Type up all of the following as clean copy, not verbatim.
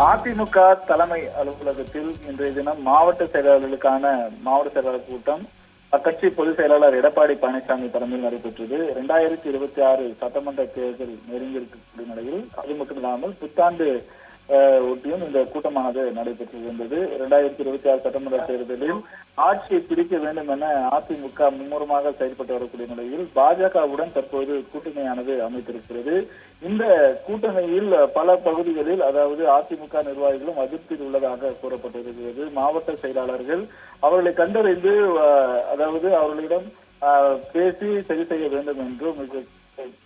அதிமுக தலைமை அலுவலகத்தில் இன்றைய தினம் மாவட்ட செயலாளர் கூட்டம் அக்கட்சி பொதுச் செயலாளர் எடப்பாடி பழனிசாமி தலைமையில் நடைபெற்றது. 2026 சட்டமன்ற தேர்தல் நெருங்கியிருக்கக்கூடிய நிலையில் அது மட்டுமில்லாமல் புத்தாண்டு ஒட்டியும் இந்த கூட்டமானது நடைபெற்று வந்தது. 2026 சட்டமன்ற தேர்தலில் ஆட்சியை பிடிக்க வேண்டும் என அதிமுக மும்முரமாக செயல்பட்டு வரக்கூடிய நிலையில் பாஜகவுடன் தற்போது கூட்டணியானது அமைத்திருக்கிறது. இந்த கூட்டணியில் பல பகுதிகளில் அதாவது அதிமுக நிர்வாகிகளும் அதிருப்தியில் உள்ளதாக கூறப்பட்டிருக்கிறது. மாவட்ட செயலாளர்கள் அவர்களை கண்டறிந்து அதாவது அவர்களிடம் பேசி சரி செய்ய வேண்டும் என்றும்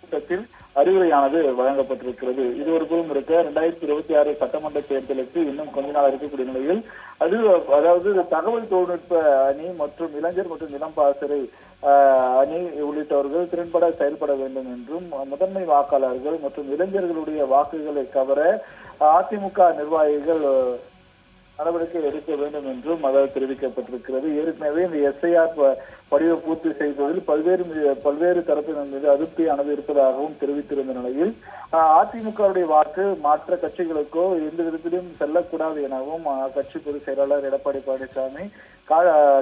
கூட்டத்தில் அறிவுரையானது வழங்கப்பட்டிருக்கிறது. இது ஒரு புறம் இருக்க 2026 சட்டமன்ற தேர்தலுக்கு இன்னும் கொஞ்ச நாள் இருக்கக்கூடிய நிலையில் அதாவது தகவல் தொழில்நுட்ப அணி மற்றும் இளைஞர் மற்றும் இளம்பாசறை அணி உள்ளிட்டவர்கள் திறன்பட செயல்பட வேண்டும் என்றும் முதன்மை வாக்காளர்கள் மற்றும் இளைஞர்களுடைய வாக்குகளை கவர அதிமுக நிர்வாகிகள் நடவடிக்கை எடுக்க வேண்டும் என்றும் அதில் தெரிவிக்கப்பட்டிருக்கிறது. ஏற்கனவே இந்த எஸ்ஐஆர் படிவ பூர்த்தி செய்வதில் பல்வேறு தரப்பினர் மீது அதிருப்தியானது இருப்பதாகவும் தெரிவித்திருந்த நிலையில் அதிமுகவுடைய வாக்கு மற்ற கட்சிகளுக்கோ எந்த விதத்திலும் செல்லக்கூடாது எனவும் கட்சி பொதுச் செயலாளர் எடப்பாடி பழனிசாமி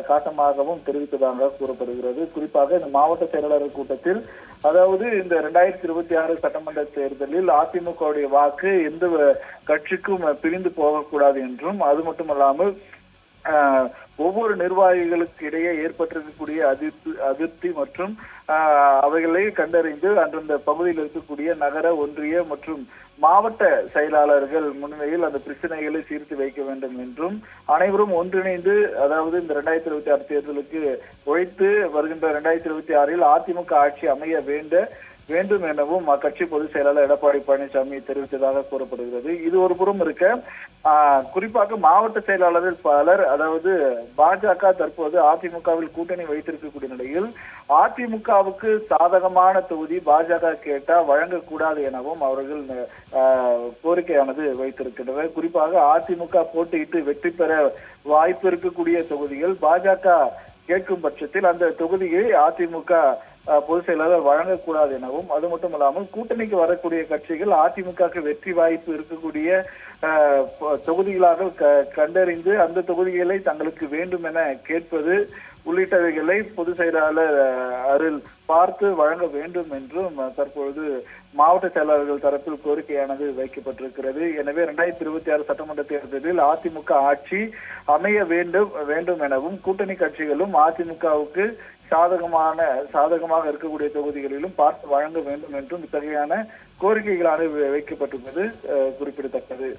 காட்டமாகவும் தெரிவித்ததாக கூறப்படுகிறது. குறிப்பாக இந்த மாவட்ட செயலாளர் கூட்டத்தில் அதாவது இந்த 2026 சட்டமன்ற தேர்தலில் அதிமுகவுடைய வாக்கு எந்த கட்சிக்கும் பிரிந்து போகக்கூடாது என்றும் அது மட்டுமல்லாமல் ஒவ்வொரு நிர்வாகிகளுக்கு இடையே ஏற்பட்டிருக்கக்கூடிய அதிருப்தி மற்றும் அவைகளை கண்டறிந்து அந்தந்த பகுதியில் இருக்கக்கூடிய நகர ஒன்றிய மற்றும் மாவட்ட செயலாளர்கள் முன்னிலையில் அந்த பிரச்சனைகளை சீர்த்து வைக்க வேண்டும் என்றும் அனைவரும் ஒன்றிணைந்து அதாவது இந்த 2026 தேர்தலுக்கு உழைத்து வருகின்ற 2026 அதிமுக ஆட்சி அமைய வேண்டும் எனவும் அக்கட்சி பொதுச் செயலாளர் எடப்பாடி பழனிசாமி தெரிவித்ததாக கூறப்படுகிறது. இது ஒரு புறம் இருக்க குறிப்பாக மாவட்ட செயலாளர்கள் பலர் அதாவது பாஜக தற்போது அதிமுகவில் கூட்டணி வைத்திருக்கக்கூடிய நிலையில் அதிமுகவுக்கு சாதகமான தொகுதி பாஜக கேட்டா வழங்கக்கூடாது எனவும் அவர்கள் கோரிக்கையானது வைத்திருக்கின்றனர். குறிப்பாக அதிமுக போட்டியிட்டு வெற்றி பெற வாய்ப்பு இருக்கக்கூடிய தொகுதிகள் பாஜக கேட்கும் பட்சத்தில் அந்த தொகுதியை அதிமுக பொதுச் செயலாளர் வழங்கக்கூடாது எனவும் அது மட்டுமல்லாமல் கூட்டணிக்கு வரக்கூடிய கட்சிகள் அதிமுகவுக்கு வெற்றி வாய்ப்பு இருக்கக்கூடிய தொகுதிகளாக கண்டறிந்து அந்த தொகுதிகளை தங்களுக்கு வேண்டும் என கேட்பது உள்ளிட்டவைகளை பொதுச் செயலாளர் அருள் பார்த்து வழங்க வேண்டும் என்றும் தற்பொழுது மாவட்ட செயலாளர்கள் தரப்பில் கோரிக்கையானது வைக்கப்பட்டிருக்கிறது. எனவே 2026 சட்டமன்ற தேர்தலில் அதிமுக ஆட்சி அமைய வேண்டும் எனவும் கூட்டணி கட்சிகளும் அதிமுகவுக்கு சாதகமாக இருக்கக்கூடிய தொகுதிகளிலும் பார்த்து வழங்க வேண்டும் என்றும் இத்தகையான கோரிக்கைகளானது வைக்கப்பட்டுள்ளது குறிப்பிடத்தக்கது.